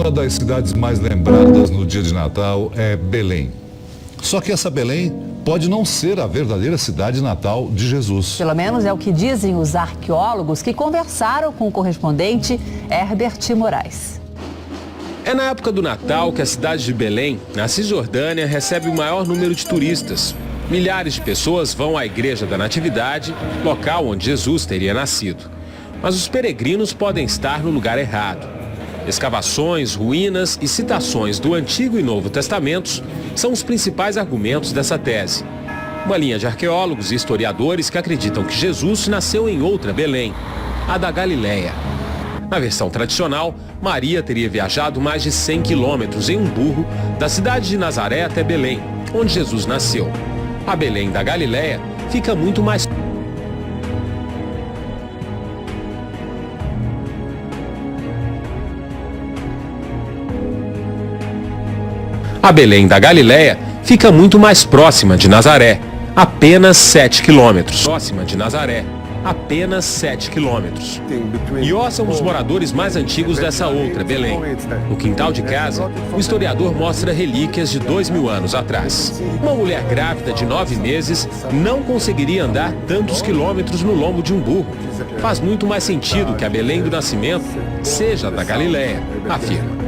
Uma das cidades mais lembradas no dia de Natal é Belém. Só que essa Belém pode não ser a verdadeira cidade natal de Jesus. Pelo menos é o que dizem os arqueólogos que conversaram com o correspondente Herbert Moraes. É na época do Natal que a cidade de Belém, na Cisjordânia, recebe o maior número de turistas. Milhares de pessoas vão à Igreja da Natividade, local onde Jesus teria nascido. Mas os peregrinos podem estar no lugar errado. Escavações, ruínas e citações do Antigo e Novo Testamentos são os principais argumentos dessa tese. Uma linha de arqueólogos e historiadores que acreditam que Jesus nasceu em outra Belém, a da Galileia. Na versão tradicional, Maria teria viajado mais de 100 quilômetros em um burro da cidade de Nazaré até Belém, onde Jesus nasceu. A Belém da Galileia fica muito mais... A Belém da Galileia fica muito mais próxima de Nazaré, apenas 7 quilômetros. Próxima de Nazaré, apenas 7 quilômetros. Ió são os moradores mais antigos dessa outra, Belém. No quintal de casa, o historiador mostra relíquias de 2.000 anos atrás. Uma mulher grávida de 9 meses não conseguiria andar tantos quilômetros no lombo de um burro. Faz muito mais sentido que a Belém do Nascimento seja da Galileia, afirma.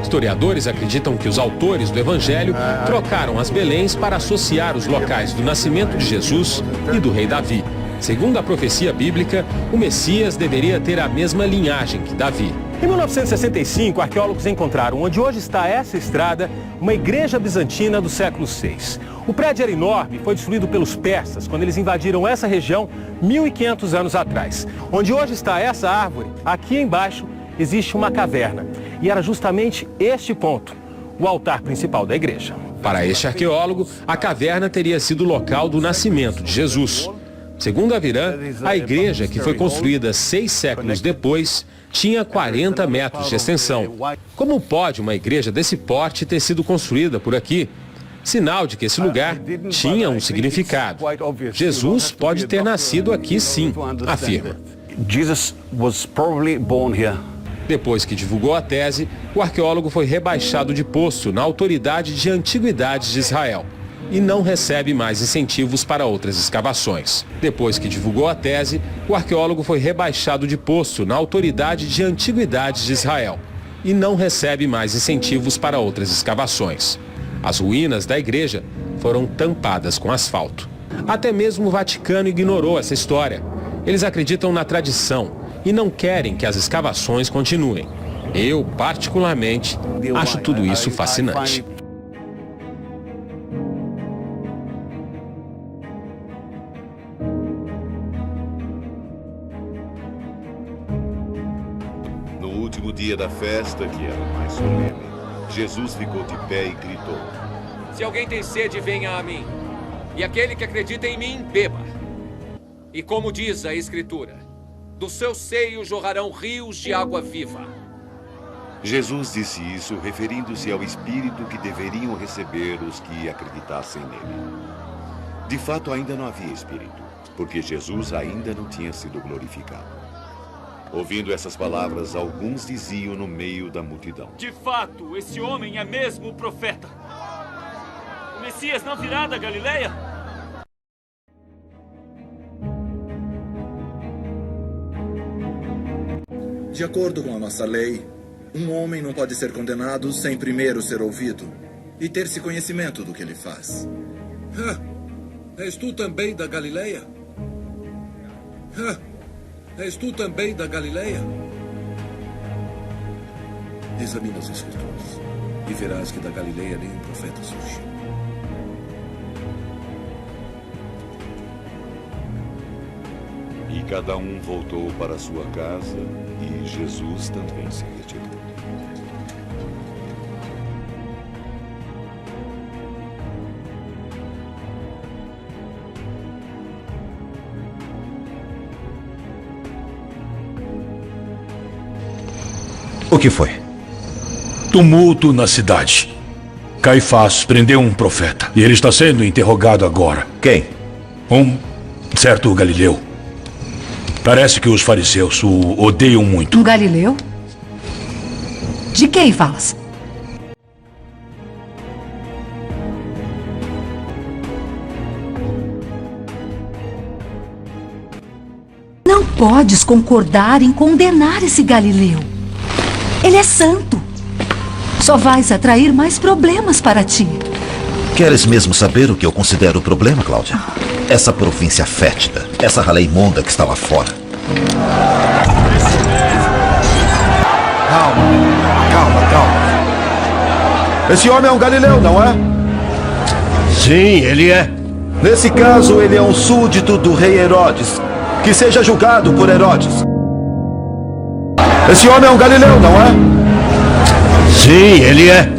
Historiadores acreditam que os autores do Evangelho trocaram as Beléns para associar os locais do nascimento de Jesus e do rei Davi. Segundo a profecia bíblica, o Messias deveria ter a mesma linhagem que Davi. Em 1965, arqueólogos encontraram, onde hoje está essa estrada, uma igreja bizantina do século VI. O prédio era enorme e foi destruído pelos persas quando eles invadiram essa região 1.500 anos atrás. Onde hoje está essa árvore, aqui embaixo, existe uma caverna. E era justamente este ponto, o altar principal da igreja. Para este arqueólogo, a caverna teria sido o local do nascimento de Jesus. Segundo Aviran, a igreja, que foi construída 6 séculos depois, tinha 40 metros de extensão. Como pode uma igreja desse porte ter sido construída por aqui? Sinal de que esse lugar tinha um significado. Jesus pode ter nascido aqui sim, afirma. Jesus was probably born here. Depois que divulgou a tese, o arqueólogo foi rebaixado de posto na Autoridade de Antiguidades de Israel e não recebe mais incentivos para outras escavações. Depois que divulgou a tese, o arqueólogo foi rebaixado de posto na Autoridade de Antiguidades de Israel e não recebe mais incentivos para outras escavações. As ruínas da igreja foram tampadas com asfalto. Até mesmo o Vaticano ignorou essa história. Eles acreditam na tradição e não querem que as escavações continuem. Eu, particularmente, acho tudo isso fascinante. No último dia da festa, que era mais solene, Jesus ficou de pé e gritou: Se alguém tem sede, venha a mim. E aquele que acredita em mim, beba. E como diz a Escritura, do seu seio jorrarão rios de água viva. Jesus disse isso referindo-se ao Espírito que deveriam receber os que acreditassem nele. De fato, ainda não havia Espírito, porque Jesus ainda não tinha sido glorificado. Ouvindo essas palavras, alguns diziam no meio da multidão: De fato, esse homem é mesmo o profeta. O Messias não virá da Galileia? De acordo com a nossa lei, um homem não pode ser condenado sem primeiro ser ouvido e ter-se conhecimento do que ele faz. És tu também da Galileia? És tu também da Galileia? Examina as Escrituras e verás que da Galileia nenhum profeta surgiu. E cada um voltou para sua casa e Jesus também se retirou. O que foi? Tumulto na cidade. Caifás prendeu um profeta e ele está sendo interrogado agora. Quem? Um certo Galileu. Parece que os fariseus o odeiam muito. Um Galileu? De quem falas? Não podes concordar em condenar esse Galileu. Ele é santo. Só vais atrair mais problemas para ti. Queres mesmo saber o que eu considero o problema, Cláudia? Essa província fétida, essa ralé imunda que está lá fora. Calma. Esse homem é um galileu, não é? Sim, ele é. Nesse caso, ele é um súdito do rei Herodes. Que seja julgado por Herodes. Esse homem é um galileu, não é? Sim, ele é.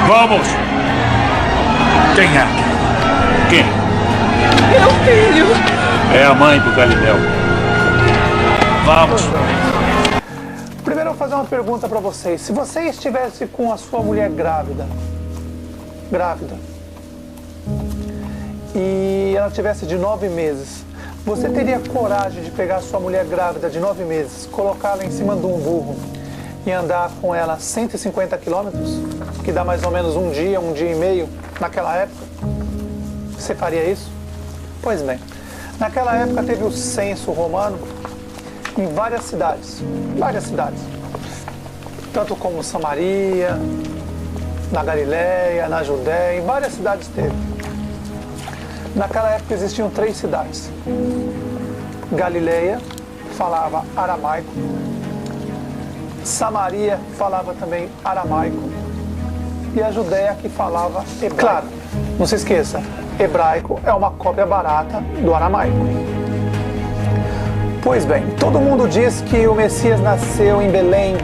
Vamos! Quem é? Quem? Meu filho! É a mãe do Galileu. Vamos! Primeiro eu vou fazer uma pergunta para vocês. Se você estivesse com a sua mulher grávida, e ela tivesse de 9 meses, você teria coragem de pegar a sua mulher grávida de 9 meses, colocá-la em cima de um burro e andar com ela 150 quilômetros, que dá mais ou menos um dia e meio naquela época? Você faria isso? Pois bem, naquela época teve o censo romano em várias cidades, tanto como Samaria, na Galileia, na Judéia, em várias cidades teve. Naquela época existiam 3 cidades. Galileia falava aramaico, Samaria falava também aramaico e a Judéia que falava hebraico. Claro, não se esqueça, hebraico é uma cópia barata do aramaico. Pois bem, todo mundo diz que o Messias nasceu em Belém,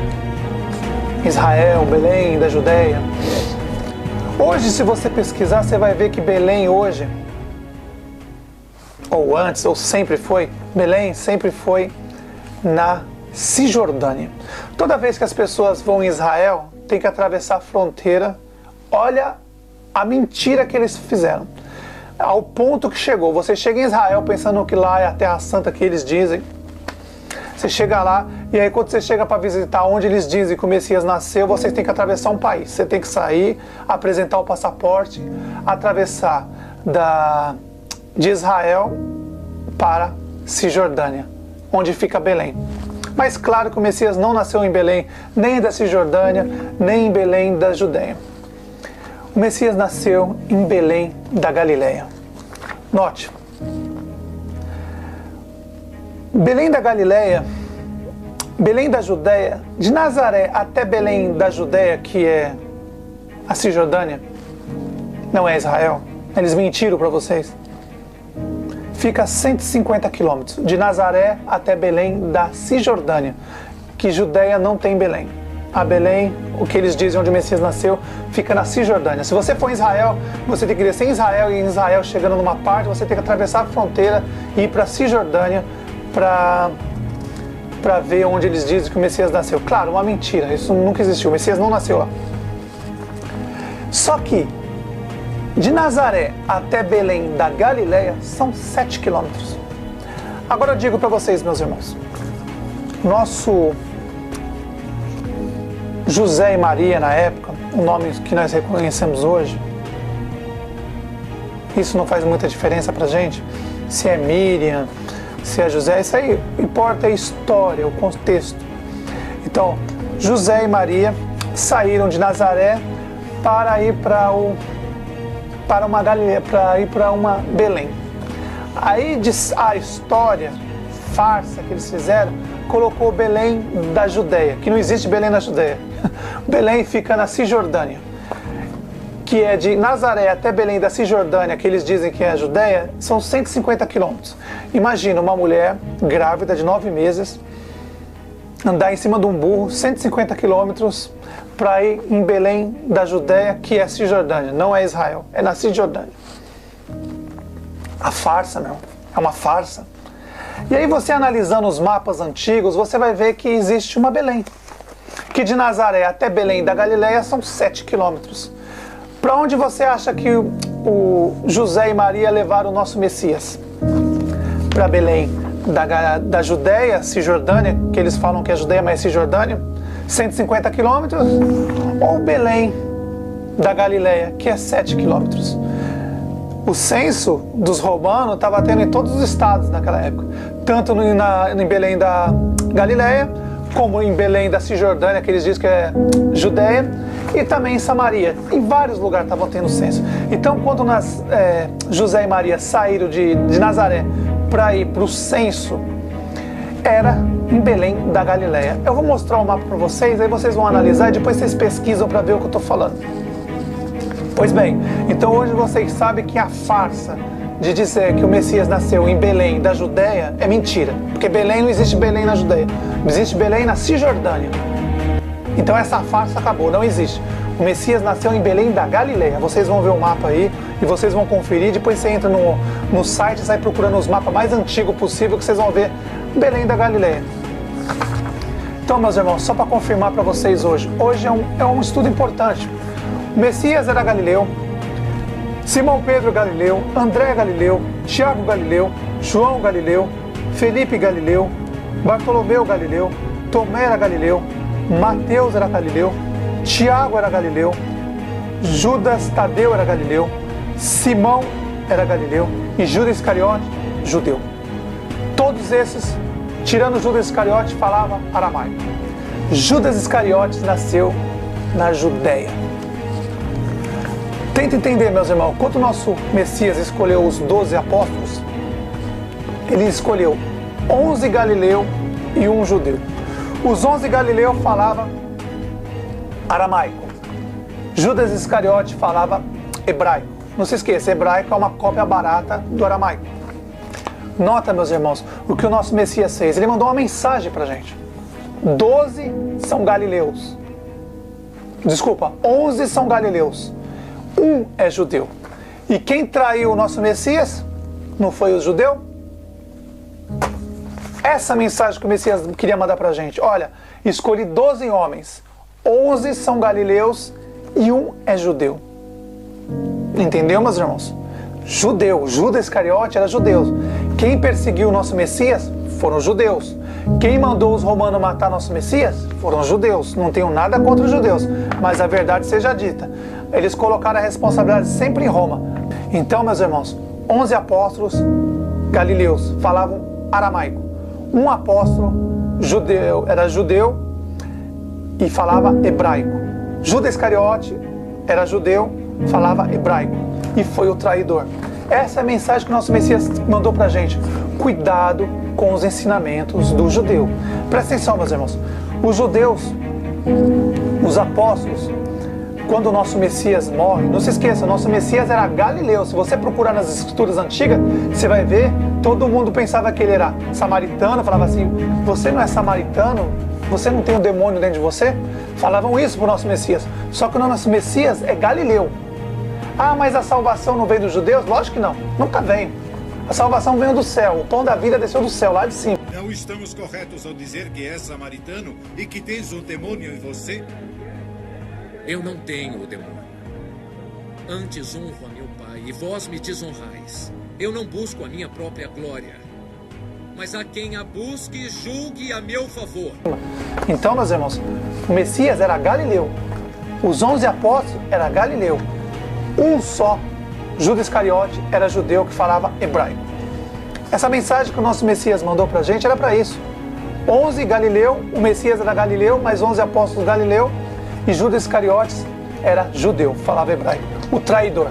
Israel, Belém da Judéia. Hoje, se você pesquisar, você vai ver que Belém hoje, ou antes, ou sempre foi, Belém sempre foi na Cisjordânia. Toda vez que as pessoas vão em Israel, tem que atravessar a fronteira. Olha a mentira que eles fizeram. Ao ponto que chegou. Você chega em Israel pensando que lá é a Terra Santa que eles dizem. Você chega lá e aí quando você chega para visitar onde eles dizem que o Messias nasceu, você tem que atravessar um país. Você tem que sair, apresentar o passaporte, atravessar de Israel para Cisjordânia, onde fica Belém. Mas claro que o Messias não nasceu em Belém, nem da Cisjordânia, nem em Belém da Judéia. O Messias nasceu em Belém da Galileia. Note, Belém da Galileia, Belém da Judéia, de Nazaré até Belém da Judéia, que é a Cisjordânia, não é Israel, eles mentiram para vocês. Fica a 150 quilômetros, de Nazaré até Belém da Cisjordânia, que Judéia não tem Belém. A Belém, o que eles dizem onde o Messias nasceu, fica na Cisjordânia. Se você for em Israel, você tem que descer em Israel, e em Israel, chegando numa parte, você tem que atravessar a fronteira e ir para a Cisjordânia para ver onde eles dizem que o Messias nasceu. Claro, uma mentira, isso nunca existiu, o Messias não nasceu lá. Só que de Nazaré até Belém da Galileia são 7 quilômetros. Agora eu digo para vocês, meus irmãos, nosso José e Maria na época, o nome que nós reconhecemos hoje, isso não faz muita diferença pra gente, se é Miriam, se é José, isso aí importa a história, o contexto. Então, José e Maria saíram de Nazaré para ir para uma Galileia, para ir para uma Belém. Aí a história, farsa que eles fizeram, colocou Belém da Judéia, que não existe Belém na Judéia. Belém fica na Cisjordânia, que é de Nazaré até Belém da Cisjordânia, que eles dizem que é a Judéia, são 150 quilômetros. Imagina uma mulher grávida de 9 meses, andar em cima de um burro, 150 quilômetros, para ir em Belém da Judéia, que é Cisjordânia, não é Israel, é na Cisjordânia. A farsa, meu, é uma farsa. E aí você analisando os mapas antigos, você vai ver que existe uma Belém, que de Nazaré até Belém da Galileia são 7 quilômetros. Para onde você acha que o José e Maria levaram o nosso Messias? Para Belém da Judéia, Cisjordânia, que eles falam que é Judéia, mas é Cisjordânia, 150 quilômetros, ou Belém da Galileia, que é 7 quilômetros. O censo dos romanos estava tendo em todos os estados naquela época, tanto em Belém da Galileia, como em Belém da Cisjordânia, que eles dizem que é Judéia, e também em Samaria. Em vários lugares estavam tendo censo. Então, quando José e Maria saíram de Nazaré para ir para o censo, era em Belém da Galileia. Eu vou mostrar o mapa para vocês, aí vocês vão analisar e depois vocês pesquisam para ver o que eu estou falando. Pois bem, então hoje vocês sabem que a farsa de dizer que o Messias nasceu em Belém da Judéia é mentira. Porque Belém não existe Belém na Judéia. Existe Belém na Cisjordânia. Então essa farsa acabou, não existe. O Messias nasceu em Belém da Galileia. Vocês vão ver o mapa aí e vocês vão conferir. Depois você entra no site e sai procurando os mapas mais antigos possível que vocês vão ver Belém da Galileia. Então, meus irmãos, só para confirmar para vocês hoje. Hoje é um estudo importante. O Messias era galileu, Simão Pedro Galileu, André Galileu, Tiago Galileu, João Galileu, Felipe Galileu, Bartolomeu Galileu, Tomé era Galileu, Mateus era Galileu, Tiago era Galileu, Judas Tadeu era Galileu, Simão era Galileu e Judas Iscariote, judeu. Todos esses, tirando Judas Iscariote, falavam aramaico. Judas Iscariote nasceu na Judéia. Tenta entender, meus irmãos, quando o nosso Messias escolheu os 12 apóstolos, ele escolheu 11 galileus e 1 judeu. Os 11 galileus falavam aramaico. Judas Iscariote falava hebraico. Não se esqueça, hebraico é uma cópia barata do aramaico. Nota, meus irmãos, o que o nosso Messias fez. Ele mandou uma mensagem para a gente. 12 são galileus. Desculpa, 11 são galileus. 1 é judeu. E quem traiu o nosso Messias? Não foi o judeu? Essa mensagem que o Messias queria mandar pra gente. Olha, escolhi 12 homens. 11 são galileus e 1 é judeu. Entendeu, meus irmãos? Judeu. Judas Iscariote era judeu. Quem perseguiu o nosso Messias foram os judeus. Quem mandou os romanos matar nosso Messias foram os judeus. Não tenho nada contra os judeus, mas a verdade seja dita. Eles colocaram a responsabilidade sempre em Roma. Então, meus irmãos, 11 apóstolos galileus falavam aramaico. 1 apóstolo era judeu e falava hebraico. Judas Iscariote era judeu, falava hebraico e foi o traidor. Essa é a mensagem que o nosso Messias mandou pra gente. Cuidado com os ensinamentos do judeu. Presta atenção, meus irmãos. Os judeus, os apóstolos, quando o nosso Messias morre, não se esqueça, o nosso Messias era galileu. Se você procurar nas escrituras antigas, você vai ver, todo mundo pensava que ele era samaritano, falava assim, você não é samaritano? Você não tem um demônio dentro de você? Falavam isso para o nosso Messias. Só que o nosso Messias é galileu. Ah, mas a salvação não veio dos judeus? Lógico que não, nunca veio. A salvação veio do céu, o pão da vida desceu do céu, lá de cima. Não estamos corretos ao dizer que és samaritano e que tens um demônio em você? Eu não tenho o demônio. Antes honro a meu Pai e vós me desonrais. Eu não busco a minha própria glória, mas a quem a busque, julgue a meu favor. Então, meus irmãos, o Messias era galileu. Os 11 apóstolos eram galileu. Um só, Judas Iscariote, era judeu que falava hebraico. Essa mensagem que o nosso Messias mandou pra gente era para isso. 11 galileu, o Messias era galileu, mais 11 apóstolos galileu, e Judas Iscariotes era judeu, falava hebraico. O traidor,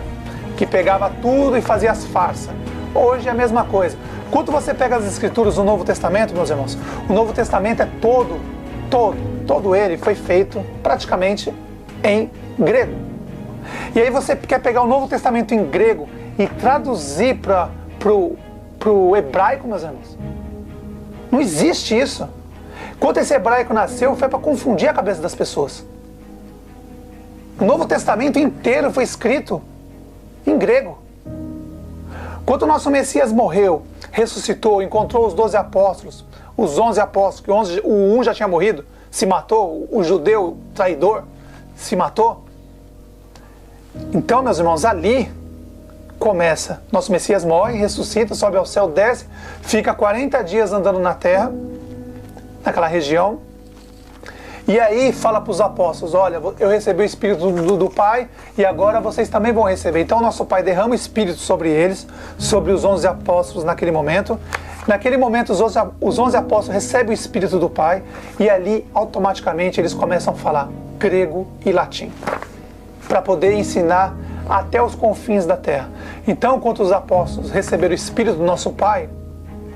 que pegava tudo e fazia as farsas. Hoje é a mesma coisa. Quando você pega as escrituras do Novo Testamento, meus irmãos, o Novo Testamento é todo ele foi feito praticamente em grego. E aí você quer pegar o Novo Testamento em grego e traduzir para o hebraico, meus irmãos? Não existe isso. Quando esse hebraico nasceu, foi para confundir a cabeça das pessoas. O Novo Testamento inteiro foi escrito em grego. Quando o nosso Messias morreu, ressuscitou, encontrou os 12 apóstolos, os 11 apóstolos, que um já tinha morrido, se matou, o judeu traidor se matou. Então, meus irmãos, ali começa. Nosso Messias morre, ressuscita, sobe ao céu, desce, fica 40 dias andando na terra, naquela região. E aí fala para os apóstolos, olha, eu recebi o Espírito do Pai e agora vocês também vão receber. Então nosso Pai derrama o Espírito sobre eles, sobre os 11 apóstolos naquele momento. Naquele momento os 11 apóstolos recebem o Espírito do Pai e ali automaticamente eles começam a falar grego e latim, para poder ensinar até os confins da terra. Então, quando os apóstolos receberam o Espírito do nosso Pai,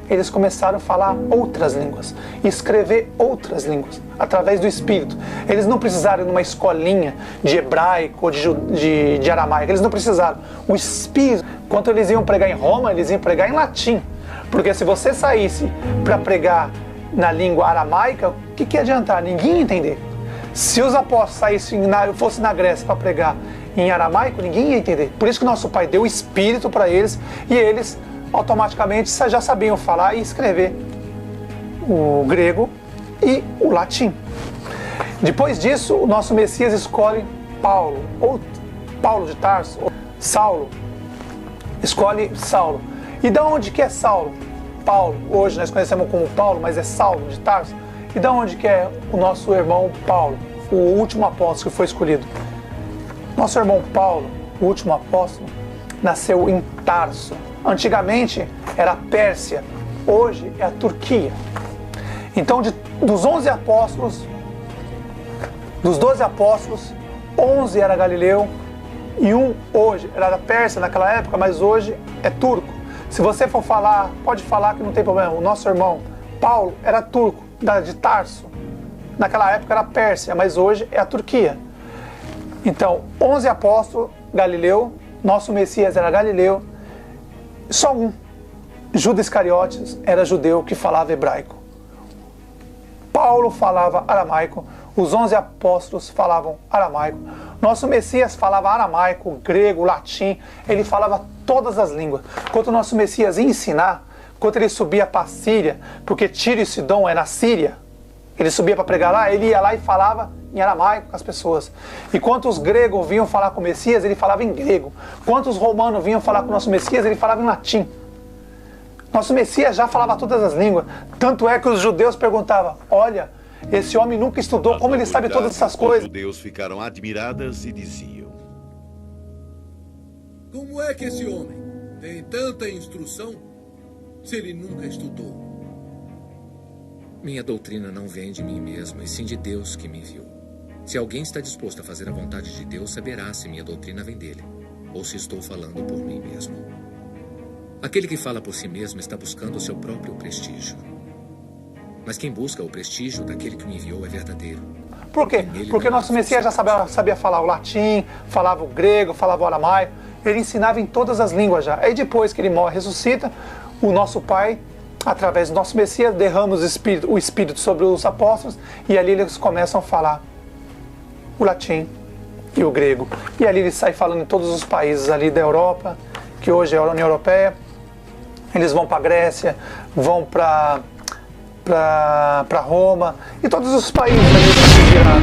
eles começaram a falar outras línguas, escrever outras línguas, através do Espírito. Eles não precisaram de uma escolinha de hebraico ou de aramaico, eles não precisaram. O Espírito, quando eles iam pregar em Roma, eles iam pregar em latim. Porque se você saísse para pregar na língua aramaica, o que ia adiantar? Ninguém ia entender. Se os apóstolos fossem na Grécia para pregar em aramaico, ninguém ia entender. Por isso que nosso Pai deu o Espírito para eles e eles automaticamente já sabiam falar e escrever o grego e o latim. Depois disso, o nosso Messias escolhe Paulo, ou Paulo de Tarso, ou Saulo. Escolhe Saulo. E de onde que é Saulo? Paulo, hoje nós conhecemos como Paulo, mas é Saulo de Tarso. E de onde que é o nosso irmão Paulo, o último apóstolo que foi escolhido? Nosso irmão Paulo, o último apóstolo, nasceu em Tarso. Antigamente era a Pérsia, hoje é a Turquia. Então dos 11 apóstolos, dos 12 apóstolos, 11 era Galileu e um hoje era da Pérsia naquela época, mas hoje é turco. Se você for falar, pode falar que não tem problema. O nosso irmão Paulo era turco, de Tarso. Naquela época era a Pérsia, mas hoje é a Turquia. Então, 11 apóstolos, Galileu, nosso Messias era Galileu, só um, Judas Iscariotes, era judeu que falava hebraico. Paulo falava aramaico, os 11 apóstolos falavam aramaico. Nosso Messias falava aramaico, grego, latim, ele falava todas as línguas. Quando o nosso Messias ia ensinar, quando ele subia para a Síria, porque Tiro e Sidom é na Síria, ele subia para pregar lá, ele ia lá e falava em aramaico com as pessoas. E quando os gregos vinham falar com o Messias, ele falava em grego. Quando os romanos vinham falar com o nosso Messias, ele falava em latim. Nosso Messias já falava todas as línguas. Tanto é que os judeus perguntavam, olha, esse homem nunca estudou, como ele sabe todas essas coisas? Os judeus ficaram admiradas e diziam, como é que esse homem tem tanta instrução se ele nunca estudou? Minha doutrina não vem de mim mesmo, e sim de Deus que me enviou. Se alguém está disposto a fazer a vontade de Deus, saberá se minha doutrina vem dele, ou se estou falando por mim mesmo. Aquele que fala por si mesmo está buscando o seu próprio prestígio. Mas quem busca o prestígio daquele que me enviou é verdadeiro. Por quê? Porque nosso Messias já sabia falar o latim, falava o grego, falava o aramaico. Ele ensinava em todas as línguas já. Aí depois que ele morre, ressuscita, o nosso Pai, através do nosso Messias, derrama o Espírito sobre os apóstolos e ali eles começam a falar o latim e o grego. E ali ele sai falando em todos os países ali da Europa, que hoje é a União Europeia. Eles vão para a Grécia, vão para Roma e todos os países ali